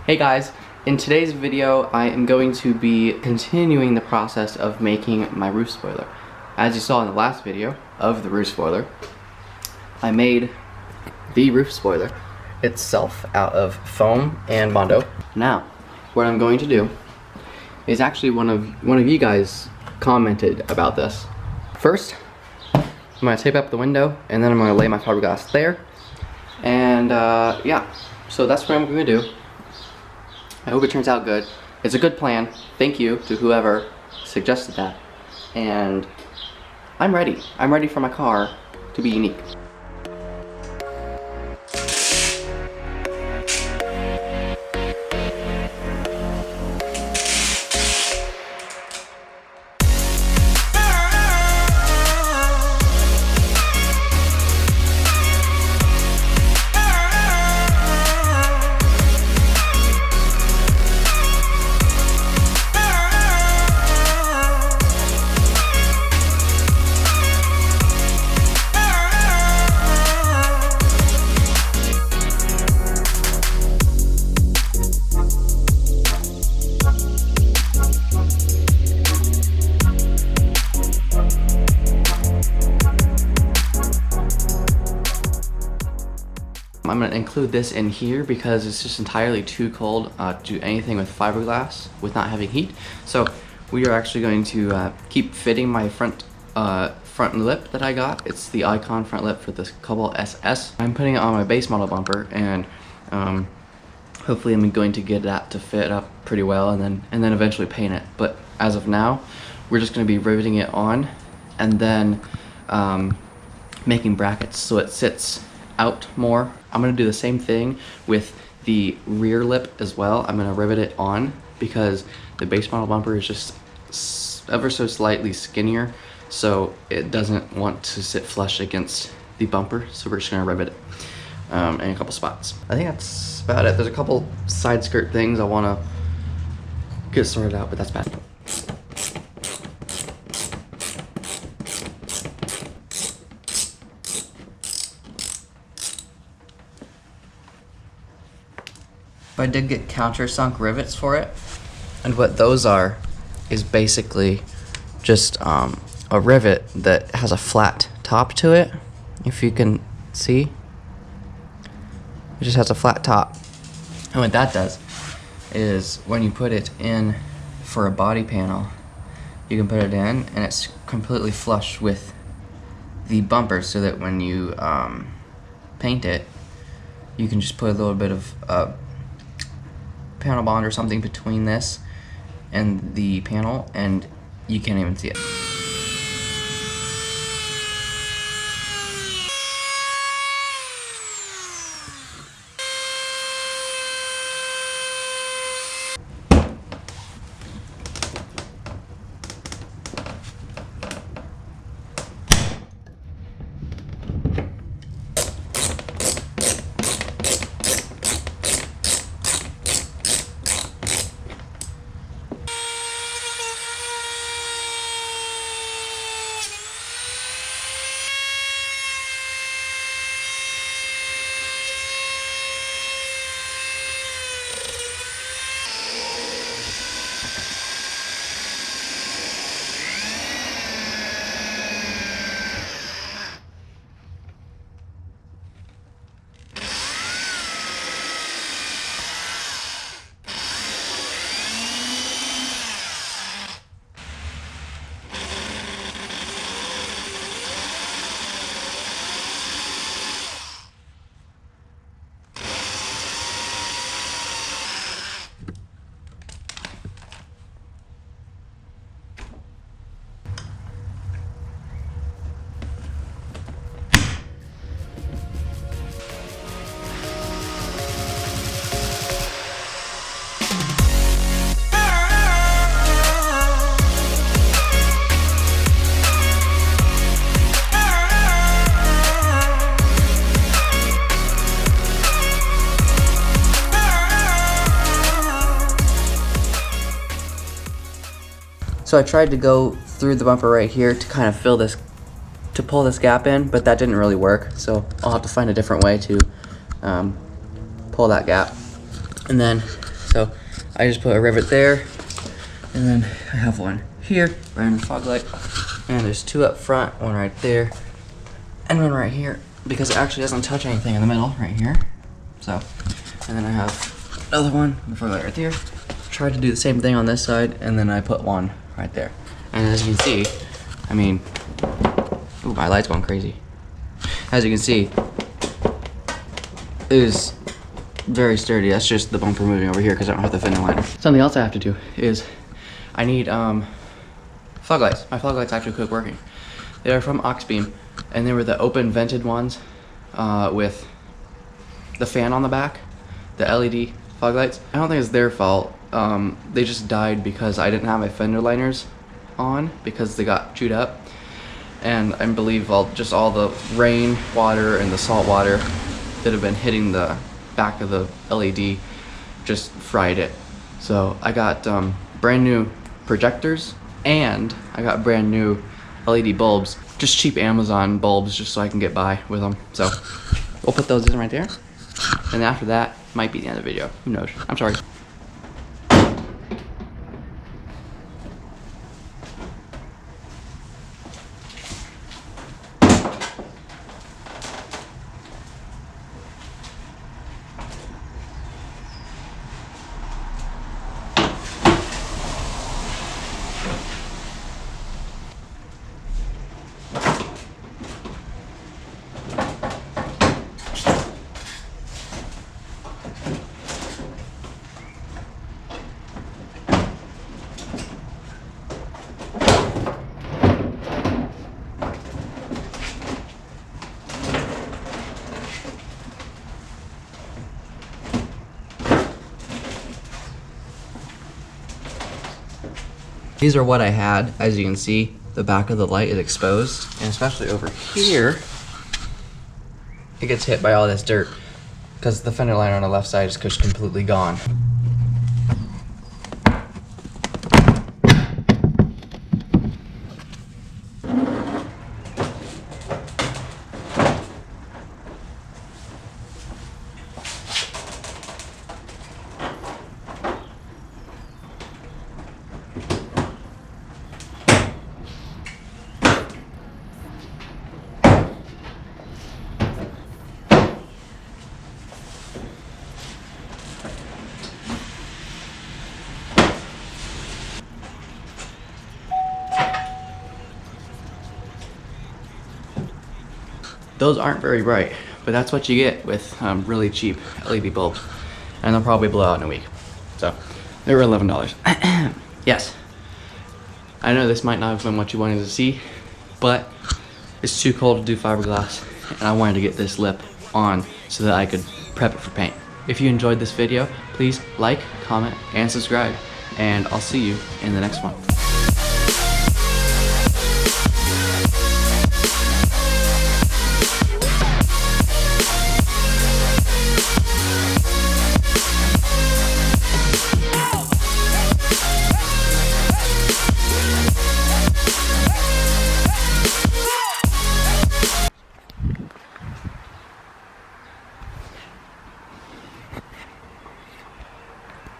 Hey guys, in today's video I am going to be continuing the process of making my roof spoiler. As you saw in the last video of the roof spoiler, I made the roof spoiler itself out of foam and Mondo. Now, what I'm going to do is actually one of you guys commented about this. First, I'm going to tape up the window and then I'm going to lay my fiberglass there. And yeah, so that's what I'm going to do. I hope it turns out good. It's a good plan. Thank you to whoever suggested that. And I'm ready. I'm ready for my car to be unique. I'm going to include this in here because it's just entirely too cold to do anything with fiberglass with not having heat. So we are actually going to keep fitting my front lip that I got. It's the Ikon front lip for this Cobalt SS. I'm putting it on my base model bumper, and hopefully I'm going to get that to fit up pretty well, and then eventually paint it. But as of now, we're just going to be riveting it on and then making brackets so it sits out more. I'm going to do the same thing with the rear lip as well. I'm going to rivet it on because the base model bumper is just ever so slightly skinnier, so it doesn't want to sit flush against the bumper, so we're just going to rivet it in a couple spots. I think that's about it. There's a couple side skirt things I want to get sorted out, but that's bad. I did get countersunk rivets for it, and what those are is basically just a rivet that has a flat top to it, if you can see. It just has a flat top, and what that does is when you put it in for a body panel, you can put it in and it's completely flush with the bumper, so that when you paint it, you can just put a little bit of panel bond or something between this and the panel, and you can't even see it. So I tried to go through the bumper right here to kind of fill this, to pull this gap in, but that didn't really work. So I'll have to find a different way to pull that gap. And then So I just put a rivet there, and then I have one here, right in the fog light, and there's two up front, one right there, and one right here, because it actually doesn't touch anything in the middle, right here. So, and then I have another one in the fog light right there. Tried to do the same thing on this side, and then I put one right there. And as you can see, I mean, ooh, my light's going crazy. As you can see, it is very sturdy. That's just the bumper moving over here because I don't have the fender liner. Something else I have to do is I need fog lights. My fog lights actually quit working. They are from Oxbeam, and they were the open vented ones with the fan on the back, the LED fog lights. I don't think it's their fault. They just died because I didn't have my fender liners on because they got chewed up, and I believe all the rain water and the salt water that have been hitting the back of the LED just fried it. So I got brand new projectors, and I got brand new LED bulbs, just cheap Amazon bulbs, just so I can get by with them. So we'll put those in right there, and after that might be the end of the video. Who knows? I'm sorry. These are what I had. As you can see, the back of the light is exposed, and especially over here, it gets hit by all this dirt because the fender liner on the left side is just completely gone. Those aren't very bright, but that's what you get with really cheap LED bulbs, and they'll probably blow out in a week. So they were $11. Yes, I know this might not have been what you wanted to see, but it's too cold to do fiberglass, and I wanted to get this lip on so that I could prep it for paint. If you enjoyed this video, please like, comment, and subscribe, and I'll see you in the next one.